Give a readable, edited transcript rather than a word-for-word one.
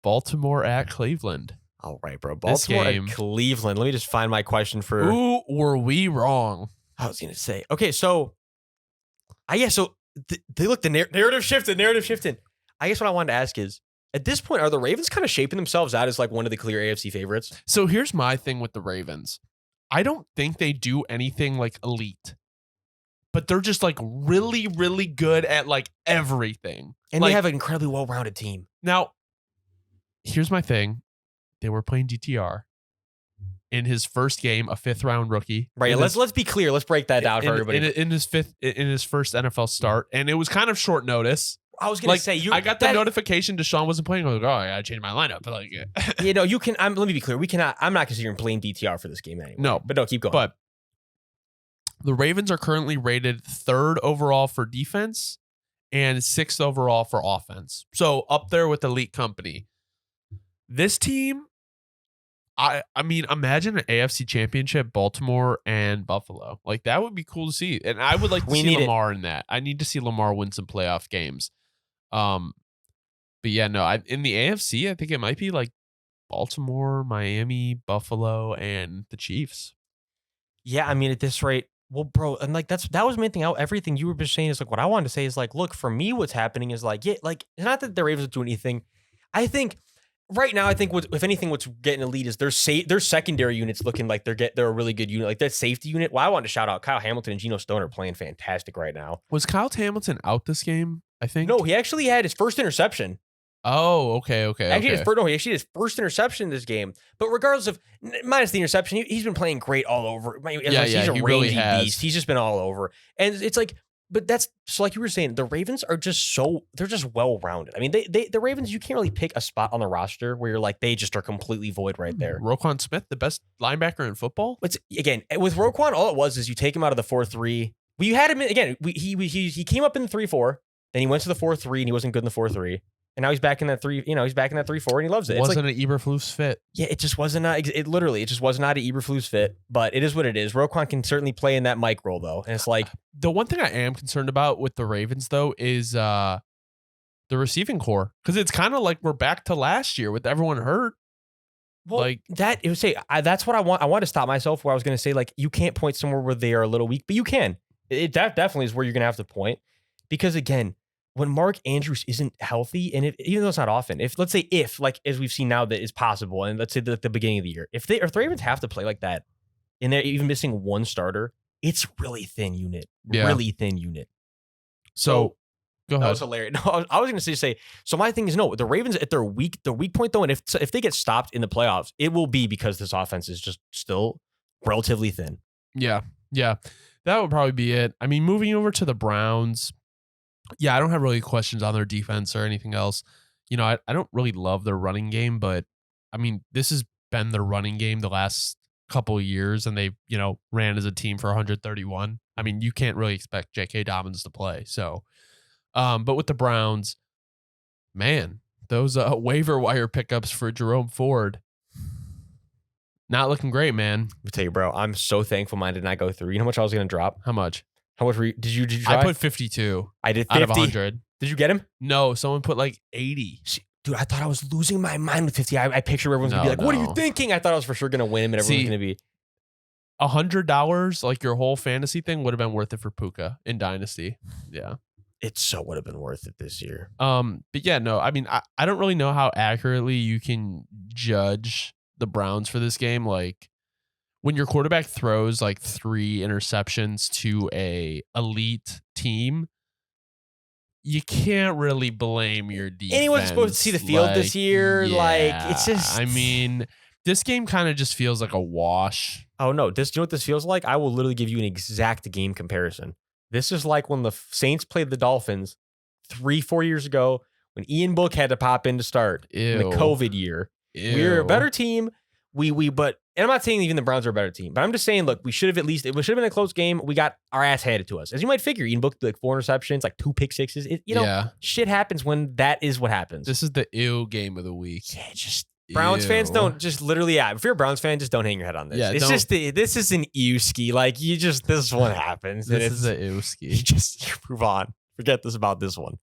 Baltimore at Cleveland. All right, bro. Baltimore at Cleveland. Let me just find my question for... Who were we wrong? I was going to say. Okay, so... they look, the narrative shifted. I guess what I wanted to ask is, at this point, are the Ravens kind of shaping themselves out as like one of the clear AFC favorites? So here's my thing with the Ravens. I don't think they do anything like elite, but they're just like really, really good at like everything. And like, they have an incredibly well-rounded team. Now, here's my thing. They were playing DTR in his first game, a 5th round rookie. Right. Let's be clear. Let's break that down for everybody. In his first NFL start, and it was kind of short notice. I was going to say, I got the notification Deshaun wasn't playing. I was like, oh, I got to change my lineup. But like, you can. let me be clear. I'm not considering playing DTR for this game anyway. No, but no, keep going. But the Ravens are currently rated 3rd overall for defense and 6th overall for offense. So up there with elite company. This team, I mean, imagine an AFC Championship, Baltimore and Buffalo. Like, that would be cool to see. And I would like to see Lamar in that. I need to see Lamar win some playoff games. But yeah, no, in the AFC, I think it might be like Baltimore, Miami, Buffalo, and the Chiefs. Yeah, I mean, at this rate, well, bro, and like that was the main thing. Everything you were just saying is like what I wanted to say is like, look, for me, what's happening is like, yeah, like it's not that the Ravens are doing anything. I think right now, if anything, what's getting elite is their secondary units looking like they're a really good unit. Like that safety unit. Well, I wanted to shout out Kyle Hamilton and Geno Stone are playing fantastic right now. Was Kyle Hamilton out this game? I think no. He actually had his first interception. Oh, okay. Actually, he actually had his first interception in this game. But regardless of minus the interception, he's been playing great all over. He's a rangy beast. He's just been all over, and it's like. But that's so like you were saying, the Ravens are just they're just well-rounded. I mean, the Ravens, you can't really pick a spot on the roster where you're like, they just are completely void right there. Roquan Smith, the best linebacker in football. Again, with Roquan, all it was is you take him out of the 4-3. We had him again. He came up in the 3-4, then he went to the 4-3 and he wasn't good in the 4-3. And now he's back in that 3, he's back in that 3-4 and he loves it. It wasn't an Eberflus fit. Yeah, it just wasn't. It just was not an Eberflus fit, but it is what it is. Roquan can certainly play in that Mike role though. And it's like, the one thing I am concerned about with the Ravens though is the receiving core. Because it's kind of like we're back to last year with everyone hurt. Well, like that, it would say, that's what I want. I want to stop myself where I was going to say, like, you can't point somewhere where they are a little weak, but you can. That definitely is where you're going to have to point. Because again, when Mark Andrews isn't healthy, and even though it's not often, if like as we've seen now that is possible, and let's say at the beginning of the year, if the Ravens have to play like that, and they're even missing one starter, it's really thin unit. So go ahead. That was hilarious. No, I was going to say. So my thing is, no, the Ravens at their weak point though, and if they get stopped in the playoffs, it will be because this offense is just still relatively thin. Yeah, that would probably be it. I mean, moving over to the Browns. Yeah, I don't have really questions on their defense or anything else. I don't really love their running game, but I mean, this has been their running game the last couple of years, and they, ran as a team for 131. I mean, you can't really expect J.K. Dobbins to play. So, but with the Browns, man, those waiver wire pickups for Jerome Ford, not looking great, man. I'll tell you, bro, I'm so thankful mine did not go through. You know how much I was going to drop? How much? How much did you try? I put 52. I did 50. Out of 100. Did you get him? No, someone put like 80. Dude, I thought I was losing my mind with 50. I picture everyone's going to be like, what are you thinking? I thought I was for sure going to win him and everyone's going to be. $100, like your whole fantasy thing, would have been worth it for Puka in Dynasty. Yeah. It so would have been worth it this year. But yeah, no, I mean, I don't really know how accurately you can judge the Browns for this game. Like, when your quarterback throws like 3 interceptions to a elite team, you can't really blame your defense. Anyone's supposed to see the field this year. Yeah, like, it's just. I mean, this game kind of just feels like a wash. Oh, no. Do you know what this feels like? I will literally give you an exact game comparison. This is like when the Saints played the Dolphins 3-4 years ago when Ian Book had to pop in to start in the COVID year. We were a better team. And I'm not saying even the Browns are a better team, but I'm just saying, look, it should have been a close game. We got our ass handed to us. As you might figure, Ian booked like 4 interceptions, like 2 pick sixes. Shit happens when that is what happens. This is the ew game of the week. Yeah, just Browns fans don't just literally, if you're a Browns fan, just don't hang your head on this. Yeah, this is an ew ski. Like this is what happens. This is an ew ski. You move on. Forget about this one.